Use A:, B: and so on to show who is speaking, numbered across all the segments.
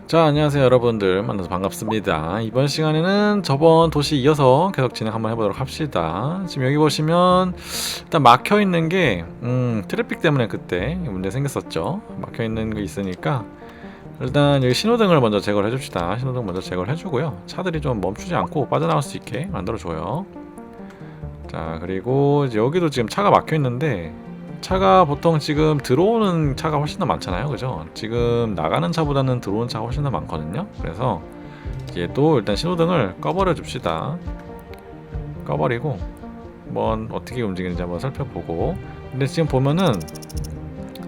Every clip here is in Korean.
A: 자, 안녕하세요 여러분들. 만나서 반갑습니다. 이번 시간에는 저번 도시 이어서 계속 진행 한번 해보도록 합시다. 지금 여기 보시면 일단 막혀있는 게 트래픽 때문에 그때 문제 생겼었죠. 막혀있는 게 있으니까 일단 여기 신호등을 먼저 제거를 해줍시다. 신호등 먼저 제거를 해주고요. 차들이 좀 멈추지 않고 빠져나갈 수 있게 만들어줘요. 자, 그리고 이제 여기도 지금 차가 막혀있는데 차가 보통 지금 들어오는 차가 훨씬 더 많잖아요, 그죠? 지금 나가는 차보다는 들어오는 차가 훨씬 더 많거든요. 그래서 얘도 일단 신호등을 꺼버려 줍시다. 꺼버리고 한번 어떻게 움직이는지 한번 살펴보고. 근데 지금 보면은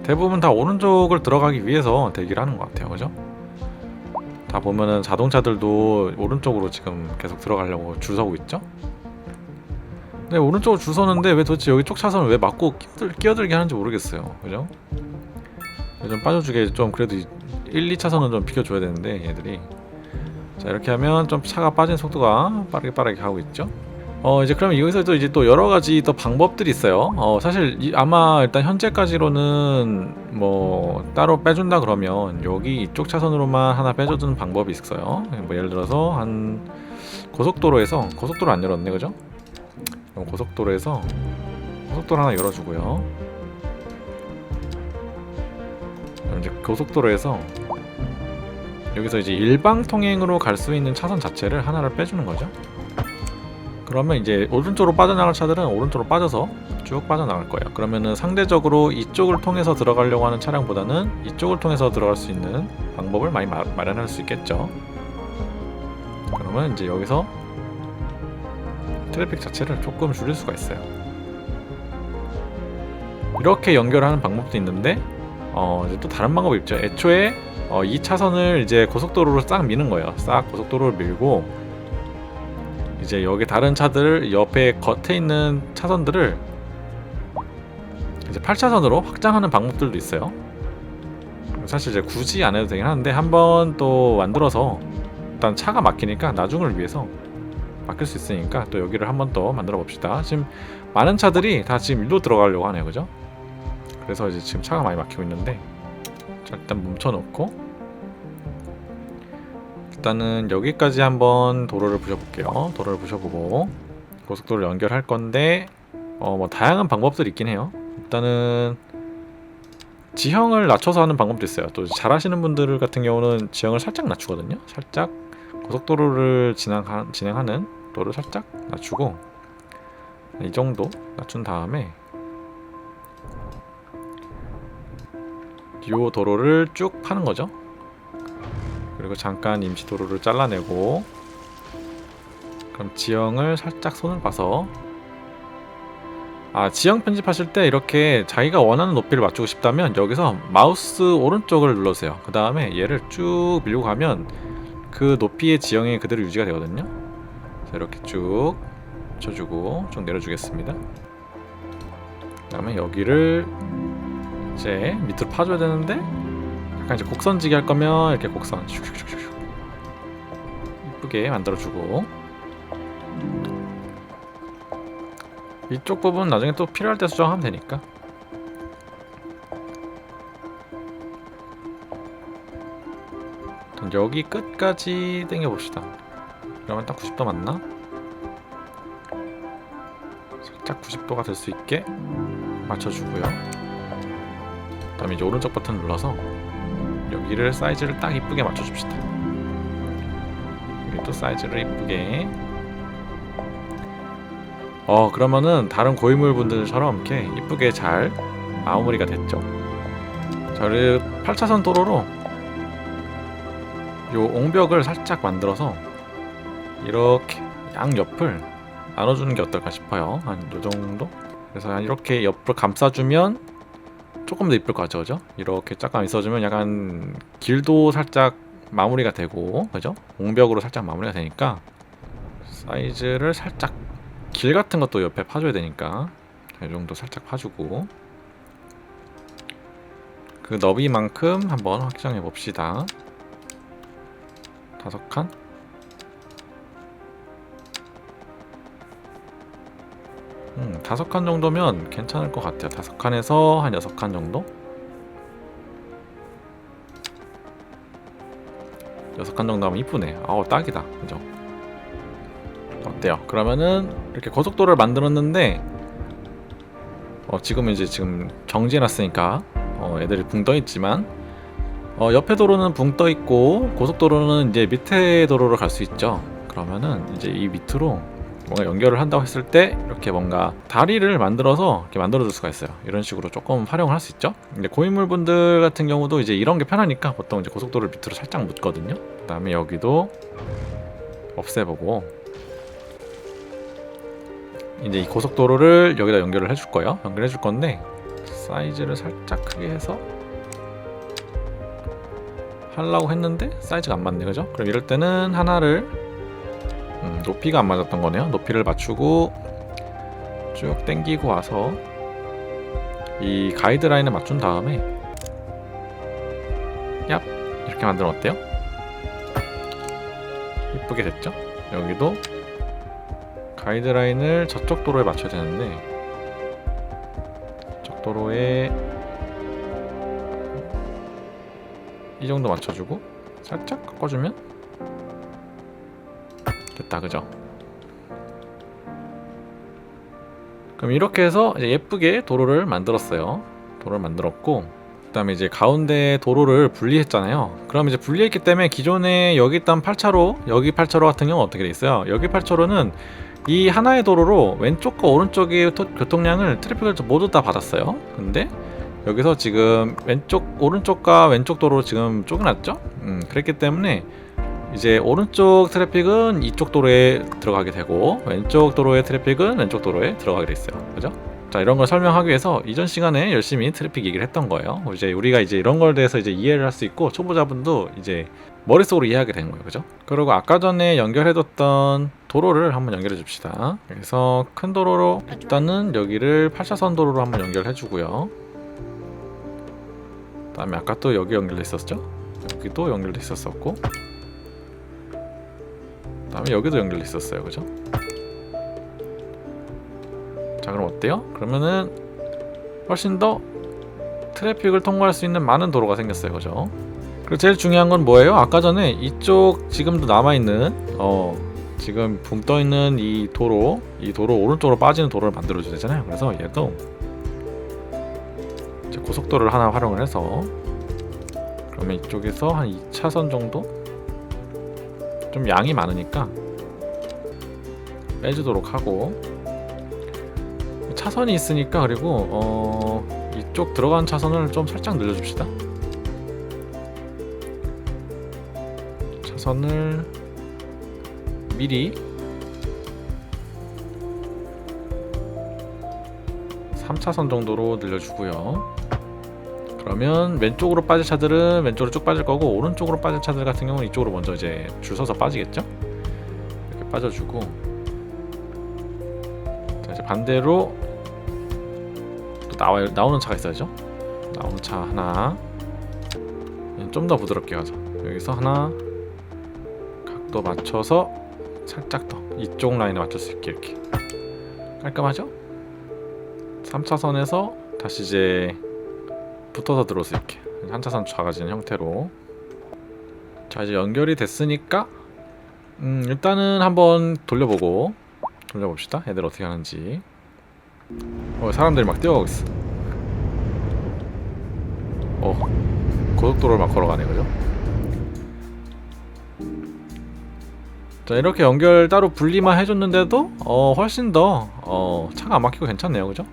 A: 대부분 다 오른쪽을 들어가기 위해서 대기를 하는 것 같아요, 그죠? 다 보면은 자동차들도 오른쪽으로 지금 계속 들어가려고 줄 서고 있죠? 네, 오른쪽으로 줄 서는데 왜 도대체 여기 쪽 차선을 왜 막고 끼어들게 하는지 모르겠어요. 그죠? 좀 빠져주게 좀 그래도 1, 2차선은 좀 비켜줘야 되는데 얘들이. 자, 이렇게 하면 좀 차가 빠진 속도가 빠르게 가고 있죠. 이제 그러면 여기서도 이제 또 여러 가지 또 방법들이 있어요. 사실 아마 일단 현재까지로는 뭐 따로 빼준다 그러면 여기 이쪽 차선으로만 하나 빼줘주는 방법이 있어요. 뭐 예를 들어서 한 고속도로 안 열었네, 그죠? 그럼 고속도로 하나 열어주고요. 그럼 이제 고속도로에서 여기서 이제 일방 통행으로 갈 수 있는 차선 자체를 하나를 빼주는 거죠. 그러면 이제 오른쪽으로 빠져나갈 차들은 오른쪽으로 빠져서 쭉 빠져나갈 거예요. 그러면은 상대적으로 이쪽을 통해서 들어가려고 하는 차량보다는 이쪽을 통해서 들어갈 수 있는 방법을 많이 마련할 수 있겠죠. 그러면 이제 여기서 트래픽 자체를 조금 줄일 수가 있어요. 이렇게 연결하는 방법도 있는데 이제 또 다른 방법이 있죠. 애초에 이 차선을 이제 고속도로로 싹 미는 거예요. 싹 고속도로를 밀고 이제 여기 다른 차들 옆에 겉에 있는 차선들을 이제 8차선으로 확장하는 방법들도 있어요. 사실 이제 굳이 안 해도 되긴 하는데 한번 또 만들어서 일단 차가 막히니까 나중을 위해서 막힐 수 있으니까 또 여기를 한번 더 만들어 봅시다. 지금 많은 차들이 다 지금 일로 들어가려고 하네요, 그죠? 그래서 이제 지금 차가 많이 막히고 있는데, 자, 일단 멈춰놓고 일단은 여기까지 한번 도로를 부셔볼게요. 도로를 부셔보고 고속도로를 연결할 건데 뭐 다양한 방법들이 있긴 해요. 일단은 지형을 낮춰서 하는 방법도 있어요. 또 잘하시는 분들 같은 경우는 지형을 살짝 낮추거든요. 살짝 고속도로를 진행하는 도로를 살짝 낮추고 이 정도 낮춘 다음에 이 도로를 쭉 파는 거죠. 그리고 잠깐 임시 도로를 잘라내고, 그럼 지형을 살짝 손을 봐서, 지형 편집하실 때 이렇게 자기가 원하는 높이를 맞추고 싶다면 여기서 마우스 오른쪽을 눌러주세요. 그 다음에 얘를 쭉 밀고 가면 그 높이의 지형이 그대로 유지가 되거든요. 자, 이렇게 쭉 쳐주고 쭉 내려주겠습니다. 그 다음에 여기를 이제 밑으로 파줘야 되는데, 약간 이제 곡선지기 할 거면 이렇게 곡선 슉슉슉슉 이쁘게 만들어주고, 이쪽 부분 나중에 또 필요할 때 수정하면 되니까. 여기 끝까지 당겨봅시다. 그러면 딱 90도 맞나? 살짝 90도가 될 수 있게 맞춰주고요. 그 다음에 이제 오른쪽 버튼 눌러서 여기를 사이즈를 딱 이쁘게 맞춰줍시다. 여기 또 사이즈를 이쁘게. 그러면은 다른 고인물 분들처럼 이렇게 이쁘게 잘 마무리가 됐죠. 자, 우리 8차선 도로로 요 옹벽을 살짝 만들어서 이렇게 양옆을 나눠주는 게 어떨까 싶어요. 한 요 정도? 그래서 이렇게 옆을 감싸주면 조금 더 이쁠 것 같죠, 그죠? 이렇게 잠깐 있어주면 약간 길도 살짝 마무리가 되고, 그죠? 옹벽으로 살짝 마무리가 되니까 사이즈를 살짝, 길 같은 것도 옆에 파줘야 되니까 이 정도 살짝 파주고, 그 너비만큼 한번 확정해 봅시다. 5칸? 다섯 칸 정도면 괜찮을 것 같아요. 5칸에서 한 6칸 정도? 6칸 정도 하면 이쁘네. 아우 딱이다. 그죠? 어때요? 그러면은 이렇게 고속도로를 만들었는데 지금은 이제 정지해놨으니까 애들이 붕 떠있지만 옆에 도로는 붕 떠있고 고속도로는 이제 밑에 도로로 갈 수 있죠. 그러면은 이제 이 밑으로 뭔가 연결을 한다고 했을 때 이렇게 뭔가 다리를 만들어서 이렇게 만들어줄 수가 있어요. 이런 식으로 조금 활용을 할 수 있죠. 근데 고인물 분들 같은 경우도 이제 이런 게 편하니까 보통 이제 고속도로를 밑으로 살짝 묻거든요. 그 다음에 여기도 없애보고 이제 이 고속도로를 여기다 연결을 해줄 거예요. 연결해 줄 건데 사이즈를 살짝 크게 해서 하려고 했는데 사이즈가 안 맞네. 그죠? 그럼 이럴 때는 하나를 높이가 안 맞았던 거네요. 높이를 맞추고 쭉 당기고 와서 이 가이드라인을 맞춘 다음에 얍! 이렇게 만들면 어때요? 이쁘게 됐죠? 여기도 가이드라인을 저쪽 도로에 맞춰야 되는데 저쪽 도로에 이 정도 맞춰주고 살짝 꺾어주면 됐다. 그죠? 그럼 이렇게 해서 이제 예쁘게 도로를 만들었어요. 도로를 만들었고 그 다음에 이제 가운데 도로를 분리했잖아요. 그럼 이제 분리했기 때문에 기존에 여기 있던 8차로 여기 8차로 같은 경우는 어떻게 돼 있어요? 여기 8차로는 이 하나의 도로로 왼쪽과 오른쪽의 교통량을 트래픽을 모두 다 받았어요. 근데 여기서 지금 오른쪽과 왼쪽 도로 지금 쪼개놨죠? 그랬기 때문에 이제 오른쪽 트래픽은 이쪽 도로에 들어가게 되고 왼쪽 도로의 트래픽은 왼쪽 도로에 들어가게 돼 있어요. 그죠? 자, 이런 걸 설명하기 위해서 이전 시간에 열심히 트래픽 얘기를 했던 거예요. 이제 우리가 이제 이런 걸 대해서 이제 이해를 할 수 있고 초보자분도 이제 머릿속으로 이해하게 되는 거예요. 그죠? 그리고 아까 전에 연결해뒀던 도로를 한번 연결해 줍시다. 그래서 큰 도로로 일단은 여기를 8차선 도로로 한번 연결해 주고요. 그 다음에 아까 또 여기 연결돼 있었죠? 여기도 연결돼 있었었고 그 다음에 여기도 연결돼 있었어요. 그죠? 자, 그럼 어때요? 그러면은 훨씬 더 트래픽을 통과할 수 있는 많은 도로가 생겼어요. 그죠? 그리고 제일 중요한 건 뭐예요? 아까 전에 이쪽 지금도 남아있는 지금 붕 떠있는 이 도로 오른쪽으로 빠지는 도로를 만들어 줘야 되잖아요. 그래서 얘도 이제 고속도로를 하나 활용을 해서 그러면 이쪽에서 한 2차선 정도? 좀 양이 많으니까 빼주도록 하고 차선이 있으니까 그리고 이쪽 들어간 차선을 좀 살짝 늘려줍시다. 차선을 미리 3차선 정도로 늘려주고요. 그러면 왼쪽으로 빠질 차들은 왼쪽으로 쭉 빠질 거고 오른쪽으로 빠질 차들 같은 경우는 이쪽으로 먼저 이제 줄 서서 빠지겠죠? 이렇게 빠져주고 자, 이제 반대로 또 나오는 차가 있어야죠. 나오는 차 하나 좀 더 부드럽게 가자. 여기서 하나 각도 맞춰서 살짝 더 이쪽 라인에 맞출 수 있게 이렇게 깔끔하죠? 3차선에서 다시 이제 붙어서 들어올 수 있게 한 차선 작아지는 형태로. 자, 이제 연결이 됐으니까 일단은 한번 돌려봅시다. 애들 어떻게 하는지. 사람들이 막 뛰어가고 있어. 고속도로를 막 걸어가네. 그죠? 자, 이렇게 연결 따로 분리만 해줬는데도 훨씬 더 차가 안 막히고 괜찮네요. 그죠?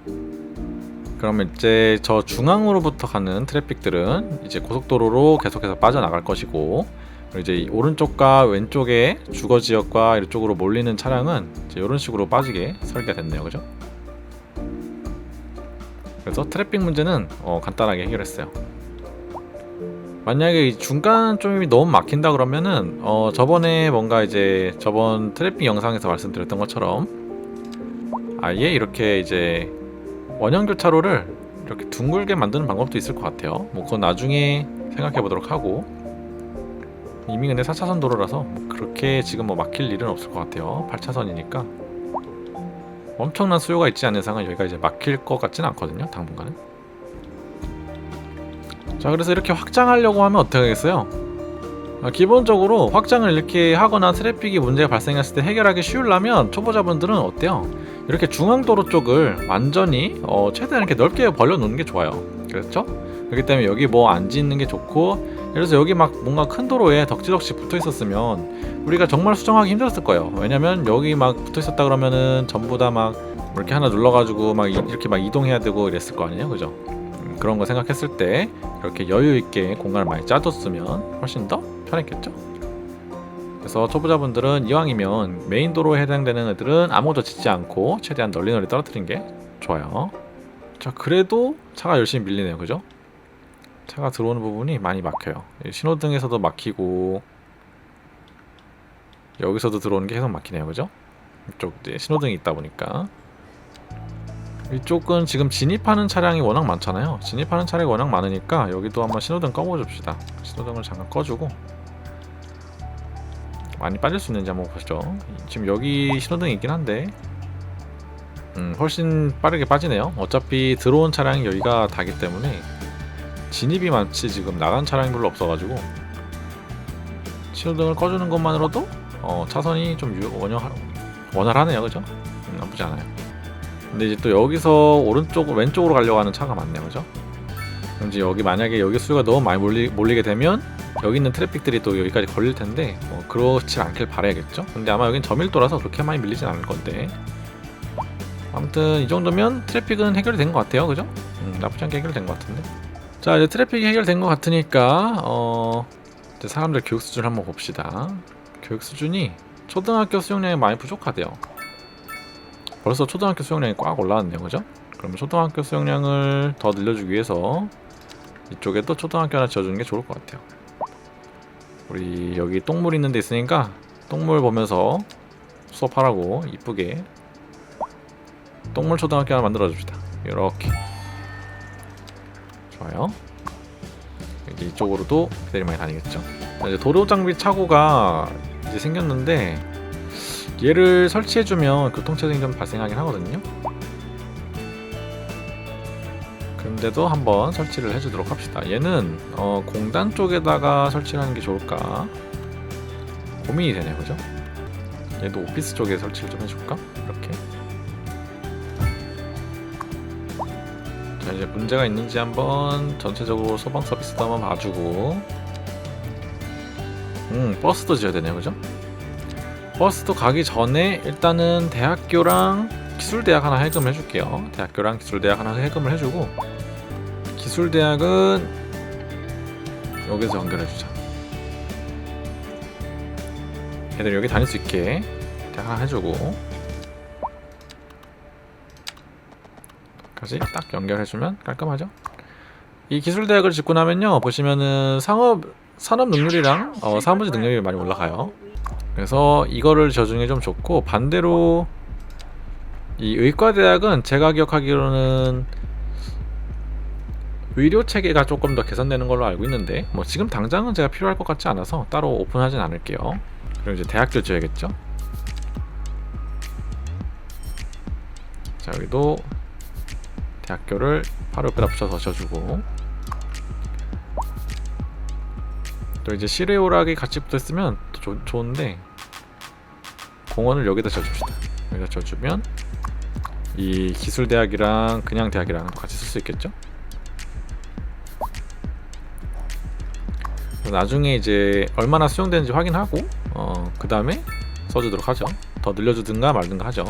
A: 그러면 이제 저 중앙으로부터 가는 트래픽들은 이제 고속도로로 계속해서 빠져나갈 것이고, 그리고 이제 오른쪽과 왼쪽의 주거지역과 이쪽으로 몰리는 차량은 이제 이런 식으로 빠지게 설계가 됐네요. 그죠? 그래서 트래픽 문제는 간단하게 해결했어요. 만약에 이 중간 쪽이 너무 막힌다 그러면은 저번에 뭔가 이제 저번 트래픽 영상에서 말씀드렸던 것처럼 아예 이렇게 이제 원형 교차로를 이렇게 둥글게 만드는 방법도 있을 것 같아요. 뭐 그건 나중에 생각해 보도록 하고, 이미 근데 4차선 도로라서 뭐 그렇게 지금 뭐 막힐 일은 없을 것 같아요. 8차선이니까 엄청난 수요가 있지 않은 이상은 여기가 이제 막힐 것 같지는 않거든요, 당분간은. 자, 그래서 이렇게 확장하려고 하면 어떻게 하겠어요? 기본적으로 확장을 이렇게 하거나 트래픽이 문제가 발생했을 때 해결하기 쉬우려면 초보자분들은 어때요? 이렇게 중앙도로 쪽을 완전히 최대한 이렇게 넓게 벌려 놓는 게 좋아요. 그렇죠? 그렇기 때문에 여기 뭐 안 짓는 게 좋고, 그래서 여기 막 뭔가 큰 도로에 덕지덕지 붙어 있었으면 우리가 정말 수정하기 힘들었을 거예요. 왜냐면 여기 막 붙어 있었다 그러면은 전부 다 막 이렇게 하나 눌러가지고 막 이렇게 막 이동해야 되고 이랬을 거 아니에요, 그죠? 그런 거 생각했을 때 이렇게 여유 있게 공간을 많이 짜뒀으면 훨씬 더 편했겠죠? 그래서 초보자분들은 이왕이면 메인 도로에 해당되는 애들은 아무것도 짓지 않고 최대한 널리 떨어뜨리는 게 좋아요. 자, 그래도 차가 열심히 밀리네요, 그죠? 차가 들어오는 부분이 많이 막혀요. 신호등에서도 막히고 여기서도 들어오는 게 계속 막히네요, 그죠? 이쪽 신호등이 있다 보니까. 이쪽은 지금 진입하는 차량이 워낙 많잖아요. 진입하는 차량이 워낙 많으니까 여기도 한번 신호등 꺼줍시다. 신호등을 잠깐 꺼주고 많이 빠질 수 있는지 한번 보시죠. 지금 여기 신호등이 있긴 한데 훨씬 빠르게 빠지네요. 어차피 들어온 차량이 여기가 다기 때문에 진입이 많지 지금 나간 차량이 별로 없어가지고 신호등을 꺼주는 것만으로도 차선이 좀 원활하네요, 그죠? 나쁘지 않아요. 근데 이제 또 여기서 왼쪽으로 가려고 하는 차가 많네요, 그죠? 그럼 이제 여기 만약에 여기 수요가 너무 많이 몰리게 되면 여기 있는 트래픽들이 또 여기까지 걸릴 텐데 그렇지 않길 바라야겠죠? 근데 아마 여긴 저밀도라서 그렇게 많이 밀리진 않을 건데, 아무튼 이 정도면 트래픽은 해결이 된 것 같아요, 그죠? 나쁘지 않게 해결된 것 같은데. 자, 이제 트래픽이 해결된 것 같으니까 이제 사람들 교육 수준을 한번 봅시다. 교육 수준이 초등학교 수용량이 많이 부족하대요. 벌써 초등학교 수용량이 꽉 올라왔네요, 그죠? 그러면 초등학교 수용량을 더 늘려주기 위해서 이쪽에 또 초등학교 하나 지어주는 게 좋을 것 같아요. 우리 여기 똥물 있는 데 있으니까 똥물 보면서 수업하라고 이쁘게 똥물 초등학교 하나 만들어줍시다. 이렇게 좋아요. 이제 이쪽으로도 애들이 많이 다니겠죠. 이제 도로 장비 착오가 이제 생겼는데 얘를 설치해주면 교통체증이 좀 발생하긴 하거든요. 그런데도 한번 설치를 해주도록 합시다. 얘는 공단 쪽에다가 설치를 하는 게 좋을까 고민이 되네요, 그죠? 얘도 오피스 쪽에 설치를 좀 해줄까? 이렇게. 자, 이제 문제가 있는지 한번 전체적으로 소방 서비스도 한번 봐주고, 버스도 지어야 되네요, 그죠? 버스도 가기 전에 일단은 대학교랑 기술대학 하나 해금을 해줄게요. 대학교랑 기술대학 하나 해금을 해주고, 기술대학은 여기서 연결해주자. 애들 여기 다닐 수 있게 대학 하나 해주고 까지 딱 연결해주면 깔끔하죠? 이 기술대학을 짓고 나면요, 보시면은 산업 능률이랑 사무직 능력이 많이 올라가요. 그래서 이거를 지어주는 게 좀 좋고, 반대로 이 의과대학은 제가 기억하기로는 의료체계가 조금 더 개선되는 걸로 알고 있는데 뭐 지금 당장은 제가 필요할 것 같지 않아서 따로 오픈하진 않을게요. 그리고 이제 대학교 지어야겠죠. 자, 여기도 대학교를 바로 옆에다 붙여서 지어주고, 또 이제 시레오락이 같이 붙어있으면 또 좋은데 공원을 여기다 지어줍시다. 여기다 지어주면 이 기술대학이랑 그냥 대학이랑 같이 쓸 수 있겠죠. 나중에 이제 얼마나 수용되는지 확인하고 그 다음에 써주도록 하죠. 더 늘려주든가 말든가 하죠.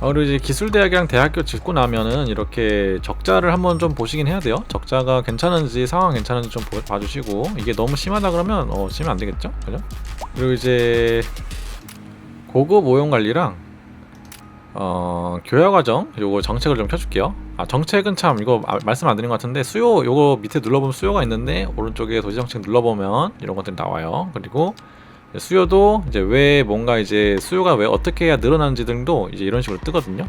A: 그리고 이제 기술대학이랑 대학교 짓고 나면은 이렇게 적자를 한번 좀 보시긴 해야 돼요. 적자가 괜찮은지 상황 괜찮은지 좀 봐주시고, 이게 너무 심하다 그러면 지면 안 되겠죠, 그죠? 그리고 이제 고급 오용관리랑 교화과정 요거 정책을 좀 켜줄게요. 정책은 참 이거 말씀 안 드린 것 같은데, 수요 요거 밑에 눌러보면 수요가 있는데 오른쪽에 도시정책 눌러보면 이런 것들이 나와요. 그리고 수요도 이제 왜 뭔가 이제 수요가 왜 어떻게 해야 늘어나는지 등도 이제 이런 식으로 뜨거든요.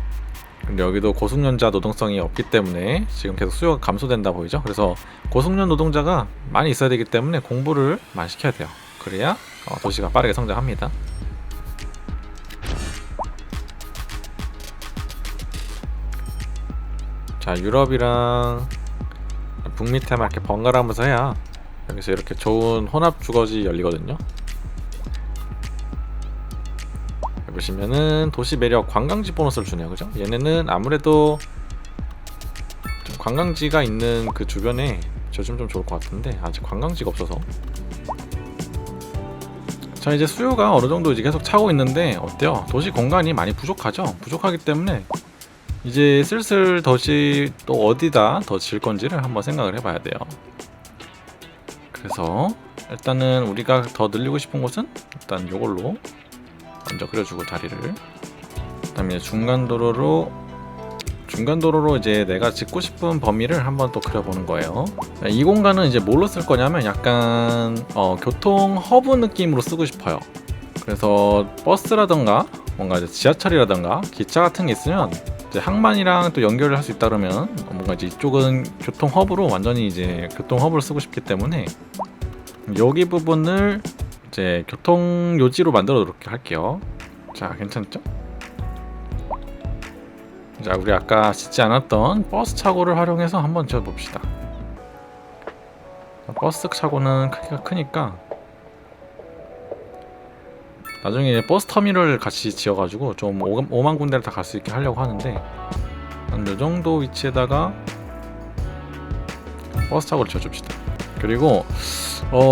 A: 근데 여기도 고숙련자 노동성이 없기 때문에 지금 계속 수요가 감소된다 보이죠. 그래서 고숙련 노동자가 많이 있어야 되기 때문에 공부를 많이 시켜야 돼요. 그래야 도시가 빠르게 성장합니다. 자, 유럽이랑 북미 테마 이렇게 번갈아 가면서 해야 여기서 이렇게 좋은 혼합 주거지 열리거든요. 보시면은 도시 매력 관광지 보너스를 주네요. 그죠? 얘네는 아무래도 좀 관광지가 있는 그 주변에 지어주면 좀 좋을 것 같은데 아직 관광지가 없어서. 자, 이제 수요가 어느 정도 이제 계속 차고 있는데 어때요? 도시 공간이 많이 부족하죠? 부족하기 때문에 이제 슬슬 도시 또 어디다 더 질 건지를 한번 생각을 해봐야 돼요. 그래서 일단은 우리가 더 늘리고 싶은 곳은 일단 요걸로 먼저 그려주고 자리를, 그다음에 중간 도로로 이제 내가 짓고 싶은 범위를 한번 또 그려보는 거예요. 이 공간은 이제 뭘로 쓸 거냐면 약간 교통 허브 느낌으로 쓰고 싶어요. 그래서 버스라던가 뭔가 이제 지하철이라던가 기차 같은 게 있으면 이제 항만이랑 또 연결을 할 수 있다 그러면 뭔가 이제 이쪽은 교통 허브로 완전히 이제 교통 허브를 쓰고 싶기 때문에 여기 부분을 이제 교통 요지로 만들어 놓게 할게요. 자, 괜찮죠? 자, 우리 아까 짓지 않았던 버스 차고를 활용해서 한번 지어봅시다. 버스 차고는 크기가 크니까 나중에 버스 터미널을 같이 지어가지고 좀 5만 군데를 다 갈 수 있게 하려고 하는데 한 요정도 위치에다가 버스 차고를 지어줍시다. 그리고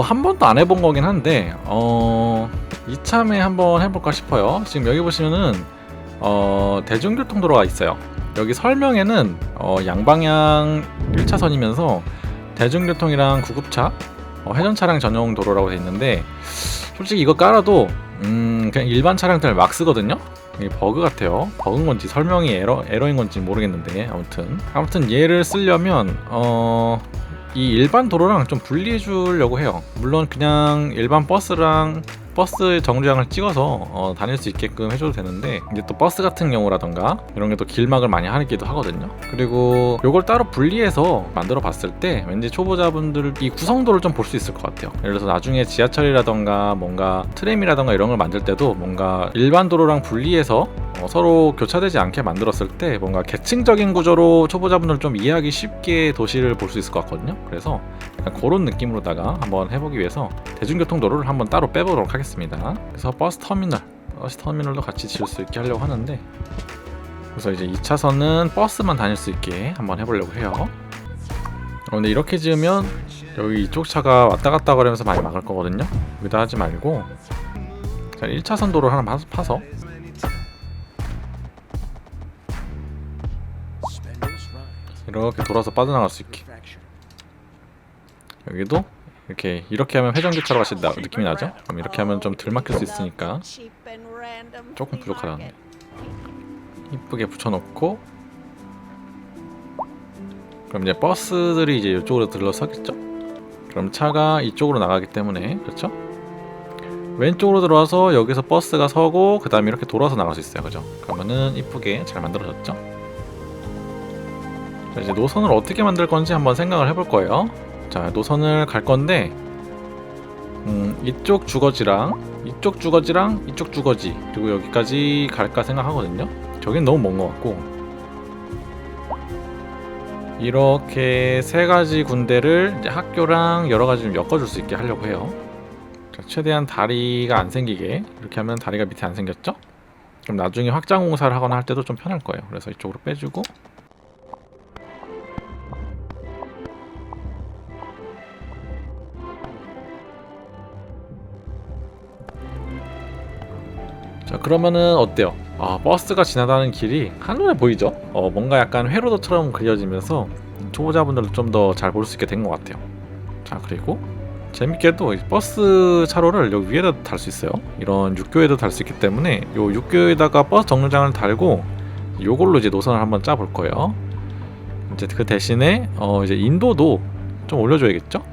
A: 한 번도 안 해본 거긴 한데 이참에 한번 해볼까 싶어요. 지금 여기 보시면은 대중교통도로가 있어요. 여기 설명에는 양방향 1차선이면서 대중교통이랑 구급차, 회전 차량 전용 도로라고 돼 있는데 솔직히 이거 깔아도 그냥 일반 차량들 막 쓰거든요. 이게 버그 같아요. 버그인 건지 설명이 에러인 건지 모르겠는데 아무튼 얘를 쓰려면 이 일반 도로랑 좀 분리해 주려고 해요. 물론 그냥 일반 버스랑 버스 정류장을 찍어서 다닐 수 있게끔 해줘도 되는데 이제 또 버스 같은 경우라던가 이런 게 또 길막을 많이 하기도 하거든요. 그리고 요걸 따로 분리해서 만들어 봤을 때 왠지 초보자분들 이 구성도를 좀 볼 수 있을 것 같아요. 예를 들어서 나중에 지하철이라던가 뭔가 트램이라던가 이런 걸 만들 때도 뭔가 일반 도로랑 분리해서 서로 교차되지 않게 만들었을 때 뭔가 계층적인 구조로 초보자분들 좀 이해하기 쉽게 도시를 볼 수 있을 것 같거든요. 그래서 약간 그런 느낌으로다가 한번 해보기 위해서 대중교통도로를 한번 따로 빼보도록 하겠습니다. 그래서 버스 터미널도 같이 지을 수 있게 하려고 하는데, 그래서 이제 2차선은 버스만 다닐 수 있게 한번 해보려고 해요. 근데 이렇게 지으면 여기 이쪽 차가 왔다 갔다 거리면서 많이 막을 거거든요. 여기다 하지 말고 자, 1차선 도로 하나 파서 이렇게 돌아서 빠져나갈 수 있게. 여기도 이렇게 하면 회전교차로 같이 느낌이 나죠? 그럼 이렇게 하면 좀 덜 막힐 수 있으니까 조금 부족하다는데 이쁘게 붙여놓고, 그럼 이제 버스들이 이제 이쪽으로 들러서겠죠? 그럼 차가 이쪽으로 나가기 때문에, 그렇죠? 왼쪽으로 들어와서 여기서 버스가 서고 그 다음에 이렇게 돌아서 나갈 수 있어요. 그죠? 그러면은 이쁘게 잘 만들어졌죠? 자, 이제 노선을 어떻게 만들 건지 한번 생각을 해볼 거예요. 자, 노선을 갈 건데 이쪽 주거지랑 이쪽 주거지 그리고 여기까지 갈까 생각하거든요. 저긴 너무 먼 것 같고 이렇게 세 가지 군데를 이제 학교랑 여러 가지 좀 엮어줄 수 있게 하려고 해요. 자, 최대한 다리가 안 생기게 이렇게 하면 다리가 밑에 안 생겼죠? 그럼 나중에 확장 공사를 하거나 할 때도 좀 편할 거예요. 그래서 이쪽으로 빼주고 자, 그러면은 어때요? 버스가 지나가는 길이 한눈에 보이죠? 뭔가 약간 회로도처럼 그려지면서 초보자분들도 좀 더 잘 볼 수 있게 된 것 같아요. 자, 그리고 재밌게도 버스 차로를 여기 위에다 달 수 있어요. 이런 육교에도 달 수 있기 때문에 요 육교에다가 버스 정류장을 달고 요걸로 이제 노선을 한번 짜 볼 거예요. 이제 그 대신에 이제 인도도 좀 올려줘야겠죠?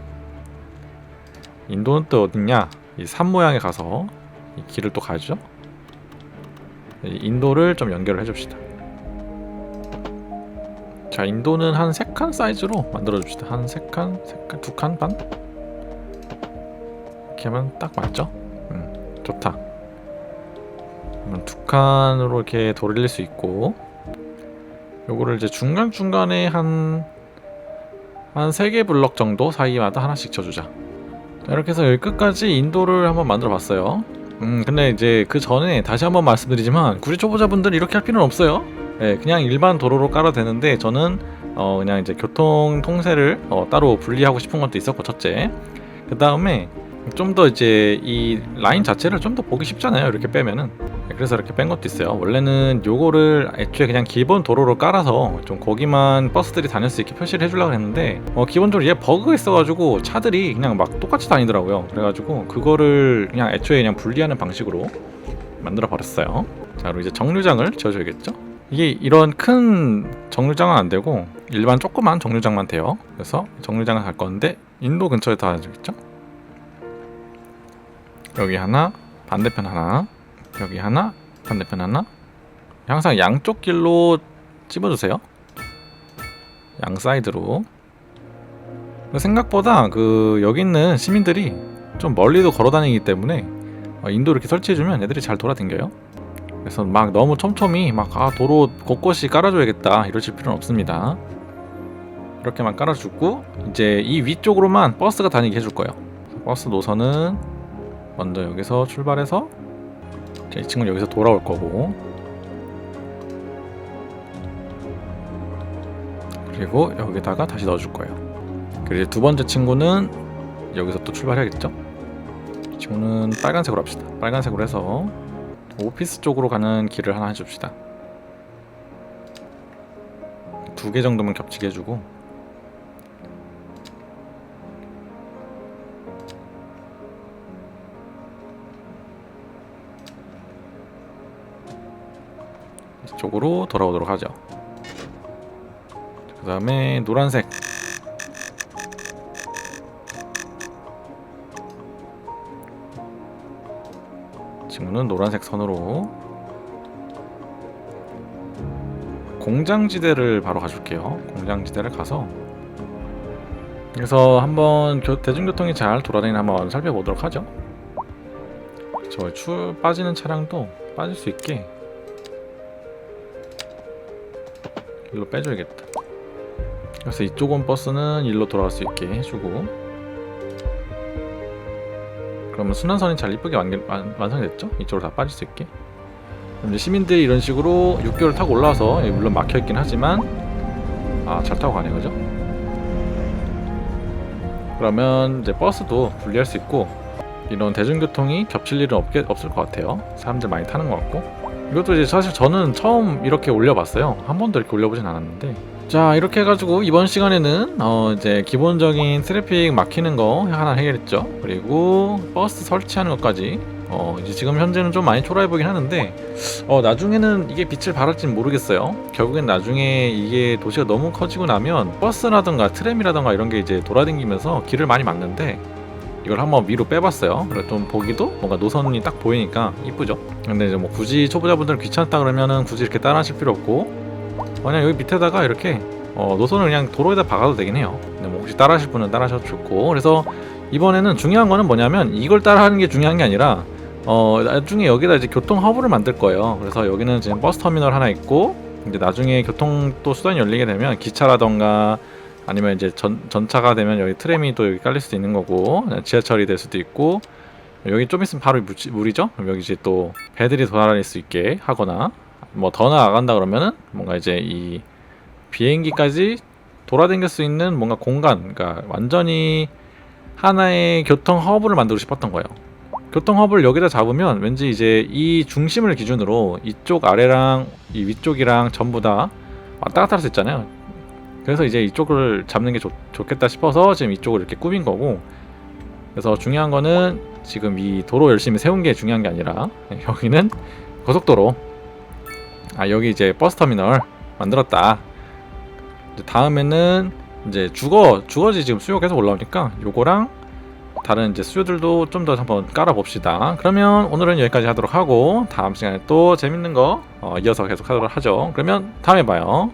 A: 인도는 또 어딨냐? 이 산 모양에 가서 이 길을 또 가죠. 인도를 좀 연결을 해줍시다. 자, 인도는 한 3칸 사이즈로 만들어줍시다. 한 3칸, 2칸 반? 이렇게 하면 딱 맞죠? 좋다. 그러면 2칸으로 이렇게 돌릴 수 있고 요거를 이제 중간중간에 한 3개 블럭 정도 사이마다 하나씩 쳐주자. 자, 이렇게 해서 여기 끝까지 인도를 한번 만들어 봤어요. 근데 이제 그 전에 다시 한번 말씀드리지만 굳이 초보자분들은 이렇게 할 필요는 없어요. 네, 그냥 일반 도로로 깔아도 되는데 저는 그냥 이제 교통 통제를 따로 분리하고 싶은 것도 있었고, 첫째. 그 다음에 좀 더 이제 이 라인 자체를 좀 더 보기 쉽잖아요, 이렇게 빼면은. 네, 그래서 이렇게 뺀 것도 있어요. 원래는 요거를 애초에 그냥 기본 도로로 깔아서 좀 거기만 버스들이 다닐 수 있게 표시를 해주려고 했는데 기본적으로 얘 버그가 있어가지고 차들이 그냥 막 똑같이 다니더라고요. 그래가지고 그거를 그냥 애초에 그냥 분리하는 방식으로 만들어 버렸어요. 자, 그리고 이제 정류장을 지어줘야겠죠. 이게 이런 큰 정류장은 안 되고 일반 조그만 정류장만 돼요. 그래서 정류장을 갈 건데 인도 근처에 다 해주겠죠. 여기 하나, 반대편 하나, 여기 하나, 반대편 하나. 항상 양쪽 길로 찝어주세요. 양 사이드로. 생각보다 여기 있는 시민들이 좀 멀리도 걸어다니기 때문에 인도 이렇게 설치해주면 애들이 잘 돌아다녀요. 그래서 막 너무 촘촘히 도로 곳곳이 깔아줘야겠다 이러실 필요는 없습니다. 이렇게만 깔아주고 이제 이 위쪽으로만 버스가 다니게 해줄 거예요. 버스 노선은 먼저 여기서 출발해서 이 친구는 여기서 돌아올 거고, 그리고 여기다가 다시 넣어줄 거예요. 그리고 두 번째 친구는 여기서 또 출발해야겠죠. 이 친구는 빨간색으로 합시다. 빨간색으로 해서 오피스 쪽으로 가는 길을 하나 해줍시다. 2개 정도만 겹치게 해주고, 이쪽으로 돌아오도록 하죠. 그 다음에 노란색, 친구는 노란색 선으로 공장지대를 바로 가줄게요. 공장지대를 가서 그래서 한번 대중교통이 잘 돌아다니는 한번 살펴보도록 하죠. 저 빠지는 차량도 빠질 수 있게 일로 빼줘야겠다. 그래서 이쪽은 버스는 일로 돌아갈 수 있게 해주고, 그러면 순환선이 잘 이쁘게 완성이 됐죠? 이쪽으로 다 빠질 수 있게. 그럼 이제 시민들이 이런 식으로 6개월 타고 올라와서 물론 막혀있긴 하지만 잘 타고 가네, 그죠? 그러면 이제 버스도 분리할 수 있고 이런 대중교통이 겹칠 일은 없을 것 같아요. 사람들 많이 타는 것 같고. 이것도 이제 사실 저는 처음 이렇게 올려봤어요. 한 번도 이렇게 올려보진 않았는데. 자, 이렇게 해가지고 이번 시간에는 이제 기본적인 트래픽 막히는 거 하나 해결했죠. 그리고 버스 설치하는 것까지 이제 지금 현재는 좀 많이 초라해 보이긴 하는데 나중에는 이게 빛을 발할지는 모르겠어요. 결국엔 나중에 이게 도시가 너무 커지고 나면 버스라던가 트램이라던가 이런 게 이제 돌아다니면서 길을 많이 막는데, 이걸 한번 위로 빼봤어요. 그래 좀 보기도 뭔가 노선이 딱 보이니까 이쁘죠. 근데 이제 뭐 굳이 초보자분들 귀찮다 그러면은 굳이 이렇게 따라하실 필요 없고 그냥 여기 밑에다가 이렇게 노선을 그냥 도로에다 박아도 되긴 해요. 근데 뭐 혹시 따라하실 분은 따라하셔도 좋고. 그래서 이번에는 중요한 거는 뭐냐면 이걸 따라하는 게 중요한 게 아니라 나중에 여기다 이제 교통 허브를 만들 거예요. 그래서 여기는 지금 버스 터미널 하나 있고, 이제 나중에 교통 또 수단이 열리게 되면 기차라던가 아니면 이제 전차가 되면 여기 트램이 또 여기 깔릴 수도 있는 거고, 지하철이 될 수도 있고, 여기 좀 있으면 바로 물이죠. 여기 이제 또 배들이 돌아다닐 수 있게 하거나, 뭐 더 나아간다 그러면은 뭔가 이제 이 비행기까지 돌아다닐 수 있는 뭔가 공간, 그러니까 완전히 하나의 교통 허브를 만들고 싶었던 거예요. 교통 허브를 여기다 잡으면 왠지 이제 이 중심을 기준으로 이쪽 아래랑 이 위쪽이랑 전부 다 왔다 갔다 할 수 있잖아요. 그래서 이제 이쪽을 잡는 게 좋겠다 싶어서 지금 이쪽을 이렇게 꾸민 거고, 그래서 중요한 거는 지금 이 도로 열심히 세운 게 중요한 게 아니라 여기는 고속도로, 여기 이제 버스터미널 만들었다. 이제 다음에는 이제 주거지 지금 수요 계속 올라오니까 요거랑 다른 이제 수요들도 좀 더 한번 깔아 봅시다. 그러면 오늘은 여기까지 하도록 하고 다음 시간에 또 재밌는 거 이어서 계속 하도록 하죠. 그러면 다음에 봐요.